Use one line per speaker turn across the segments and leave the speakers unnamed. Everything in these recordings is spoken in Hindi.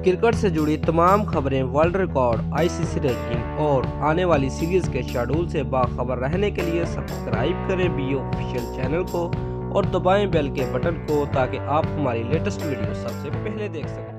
क्रिकेट से जुड़ी तमाम खबरें, वर्ल्ड रिकॉर्ड, आईसीसी रैंकिंग और आने वाली सीरीज के शेड्यूल से बाखबर रहने के लिए सब्सक्राइब करें बी ऑफिशियल चैनल को और दबाएं बेल के बटन को ताकि आप हमारी लेटेस्ट वीडियो सबसे पहले देख सकें।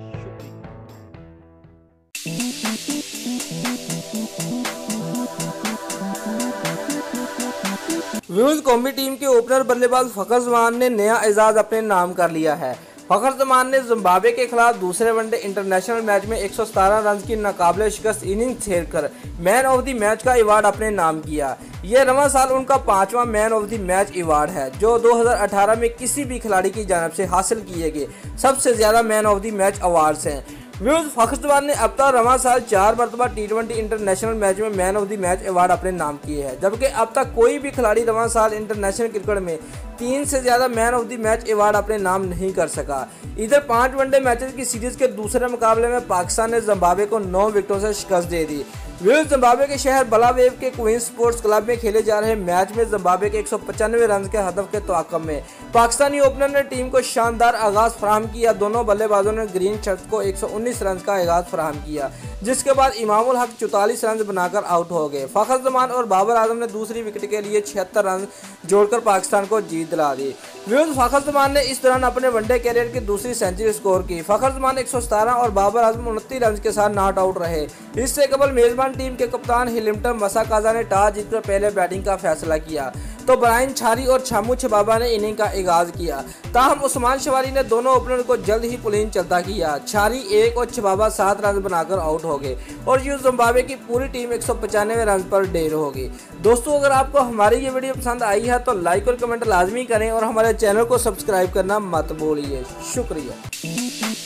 व्यूज कौमी टीम के ओपनर बल्लेबाज फखर जमान ने नया एजाज अपने नाम कर लिया है। फखर जमान ने जिम्बाब्वे के खिलाफ दूसरे वनडे इंटरनेशनल मैच में 117 रन की नाकाबिले शिकस्त इनिंग्स खेलकर मैन ऑफ द मैच का अवार्ड अपने नाम किया। यह रवां साल उनका 5वां man of the match award है, जो 2018 में किसी भी खिलाड़ी की जानब से हासिल किए गए सबसे ज्यादा man of the match awards हैं। व्यूज फखर जमान ने अब तक रवां साल 4 मरतबा T20 इंटरनेशनल मैच में man of the match award अपने नाम किए हैं, जबकि अब तक कोई भी खिलाड़ी रवां साल इंटरनेशनल क्रिकेट में 3 से ज्यादा man of the match award अपने नाम नहीं कर सका। इधर 5 वनडे मैचेस की सीरीज के दूसरे मुकाबले में पाकिस्तान ने जिम्बाब्वे को 9 विकेटों से शिकस्त दे दी। व्यूज जिम्बाब्वे के शहर बलावेव के क्वींस स्पोर्ट्स क्लब में खेले जा रहे मैच में जिम्बाब्वे के 195 रन के हदफ के तवाक्कुम में पाकिस्तानी ओपनर ने टीम को शानदार आगाज फराहम किया। दोनों बल्लेबाजों ने ग्रीन शर्ट को 119 रन का आगाज फराहम किया, जिसके बाद इमामुल हक 44 रन बनाकर आउट हो गए। फखर जमान और बाबर आजम ने दूसरी विकेट के लिए 76 रन जोड़कर पाकिस्तान को जीत दिला दी। व्यूज फखर जमान ने इस दौरान अपने वनडे कैरियर की दूसरी सेंचुरी स्कोर की। फखर जमान 117 और बाबर आजम 29 रन के साथ नॉट आउट रहे। इससे कबल मेजबान टीम के कप्तान हिलिमटन मसाकाजा ने टॉस जीतकर पहले बैटिंग का फैसला किया, तो ब्रायन छारी और छामू छबाबा ने इनिंग का आगाज किया। ताहम उस्मान शवारी ने दोनों ओपनर को जल्द ही पुलिंग चलता किया। छारी 1 और छबाबा 7 रन बनाकर आउट हो गए और यूं जिम्बाब्वे की पूरी टीम 195 रन पर ढेर हो गई। दोस्तों, अगर आपको हमारी ये वीडियो पसंद आई है तो लाइक और कमेंट लाजमी करें और हमारे चैनल को सब्सक्राइब करना मत भूलिए। शुक्रिया।